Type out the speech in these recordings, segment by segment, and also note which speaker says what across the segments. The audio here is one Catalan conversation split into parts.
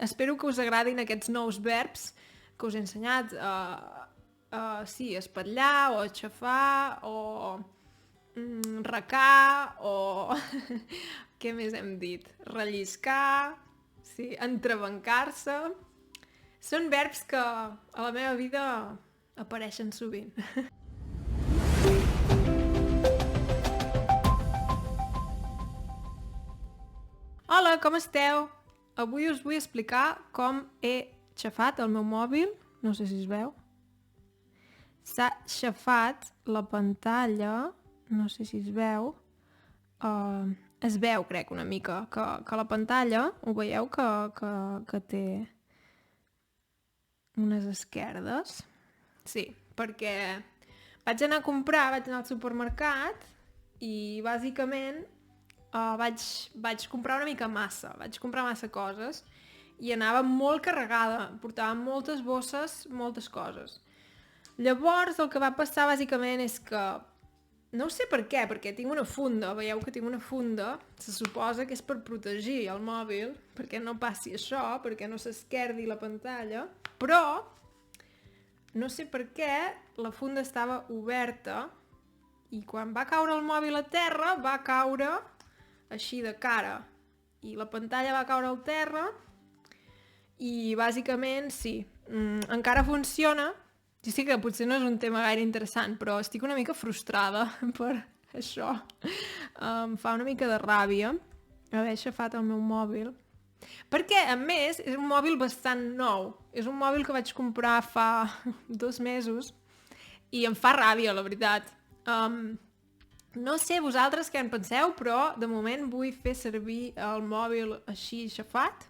Speaker 1: Espero que us agradin aquests nous verbs que us he ensenyat. Sí, espatllar, o aixafar, o recar, o... Què més hem dit? Relliscar, sí, entrebancar-se... Són verbs que a la meva vida apareixen sovint. Hola, com esteu? Avui us vull explicar com he xafat el meu mòbil. No sé si es veu. S'ha xafat la pantalla, no sé si es veu. Es veu, crec, una mica, que la pantalla, ho veieu, que té unes esquerdes. Sí, perquè vaig anar a comprar, vaig anar al supermercat i bàsicament vaig comprar una mica massa, vaig comprar massa coses i anava molt carregada, portava moltes bosses, moltes coses. Llavors el que va passar bàsicament és que no sé per què, perquè tinc una funda, veieu que tinc una funda, se suposa que és per protegir el mòbil, perquè no passi això, perquè no s'esquerdi la pantalla, però no sé per què la funda estava oberta i quan va caure el mòbil a terra va caure així de cara i la pantalla va caure al terra i bàsicament sí, encara funciona. Jo sé que potser no és un tema gaire interessant, però estic una mica frustrada per això. Em fa una mica de ràbia haver aixafat el meu mòbil. Perquè, a més, és un mòbil bastant nou. És un mòbil que vaig comprar fa 2 mesos i em fa ràbia, la veritat. No sé vosaltres què en penseu, però de moment vull fer servir el mòbil així aixafat,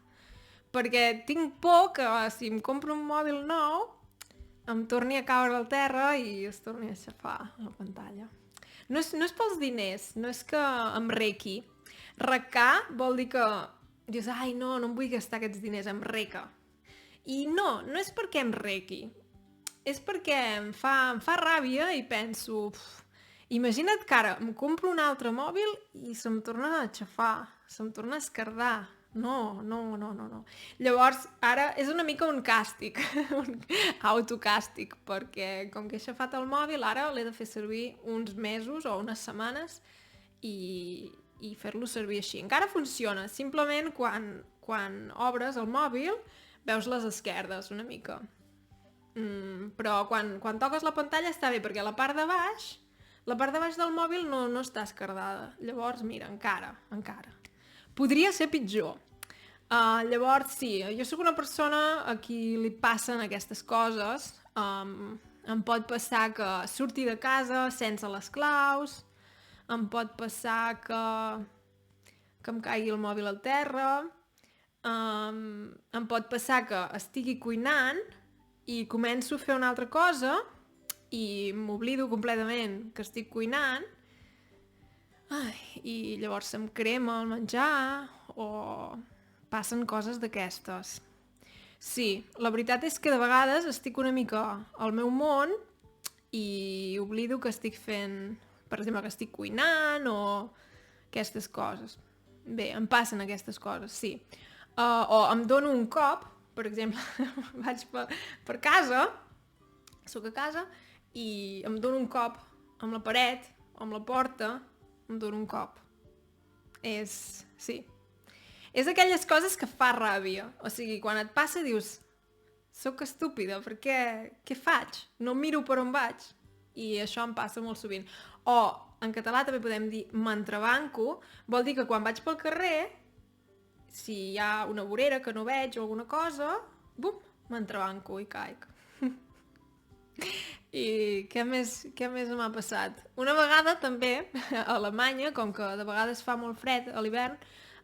Speaker 1: perquè tinc por que si em compro un mòbil nou em torni a caure al terra i es torni a aixafar la pantalla. No és pels diners, no és que em requi. Recar vol dir que dius, ai no em vull gastar aquests diners, em reca. I no és perquè em requi. És perquè em fa ràbia i penso, imagina't que ara em compro un altre mòbil i se'm torna a aixafar, se'm torna a esquerdar. No. Llavors, ara és una mica un càstig, un autocàstig, perquè com que he aixafat el mòbil, ara l'he de fer servir uns mesos o unes setmanes i fer-lo servir així. Encara funciona, simplement quan obres el mòbil veus les esquerdes una mica. Però quan toques la pantalla està bé, perquè la part de baix del mòbil no està esquerdada. Llavors, mira, encara. Podria ser pitjor. Llavors, sí, jo sóc una persona a qui li passen aquestes coses. Em pot passar que surti de casa sense les claus, em pot passar que em caigui el mòbil al terra, em pot passar que estigui cuinant i començo a fer una altra cosa i m'oblido completament que estic cuinant i llavors se'm crema el menjar o passen coses d'aquestes. Sí, la veritat és que de vegades estic una mica al meu món i oblido que estic fent, per exemple, que estic cuinant o aquestes coses. Bé, em passen aquestes coses, sí. O em dono un cop, per exemple, vaig per casa, soc a casa, i em dono un cop amb la paret o amb la porta, em dono un cop. Sí. És aquelles coses que fa ràbia. O sigui, quan et passa dius, soc estúpida, perquè què faig? No miro per on vaig. I això em passa molt sovint. O, en català també podem dir m'entrebanco, vol dir que quan vaig pel carrer, si hi ha una vorera que no veig o alguna cosa, bum, m'entrebanco i caic. I què més m'ha passat? Una vegada també, a Alemanya, com que de vegades fa molt fred a l'hivern,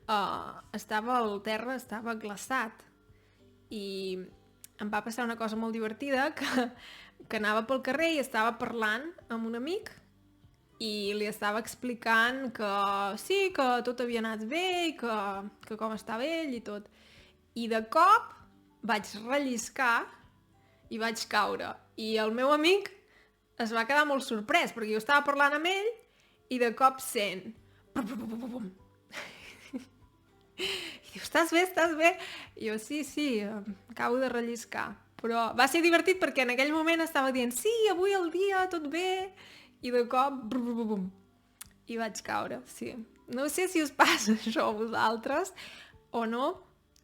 Speaker 1: el terra estava glaçat i em va passar una cosa molt divertida que anava pel carrer i estava parlant amb un amic i li estava explicant que sí, que tot havia anat bé i que com estava ell i tot. I de cop vaig relliscar i vaig caure. I el meu amic es va quedar molt sorprès perquè jo estava parlant amb ell i de cop sent... I diu, estàs bé, estàs bé? I jo, sí, acabo de relliscar. Però va ser divertit perquè en aquell moment estava dient, sí, avui el dia, tot bé, i de cop, brum, brum, brum, i vaig caure, sí. No sé si us passa això a vosaltres o no,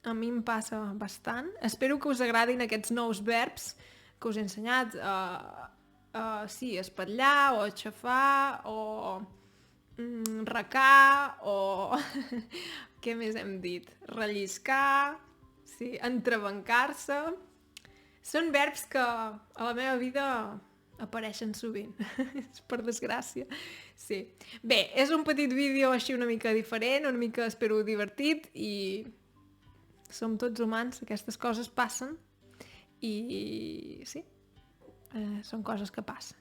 Speaker 1: a mi em passa bastant. Espero que us agradin aquests nous verbs que us he ensenyat. Sí, espatllar, o aixafar, o recar, o... Què més hem dit? Relliscar, sí, entrebancar-se... Són verbs que a la meva vida apareixen sovint, per desgràcia. Sí. Bé, és un petit vídeo així una mica diferent, una mica espero divertit i som tots humans, aquestes coses passen i sí, són coses que passen.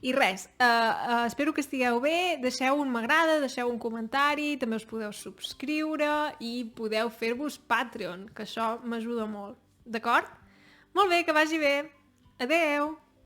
Speaker 1: I res, espero que estigueu bé, deixeu un m'agrada, deixeu un comentari, també us podeu subscriure i podeu fer-vos Patreon, que això m'ajuda molt. D'acord? Molt bé, que vagi bé. Adeu!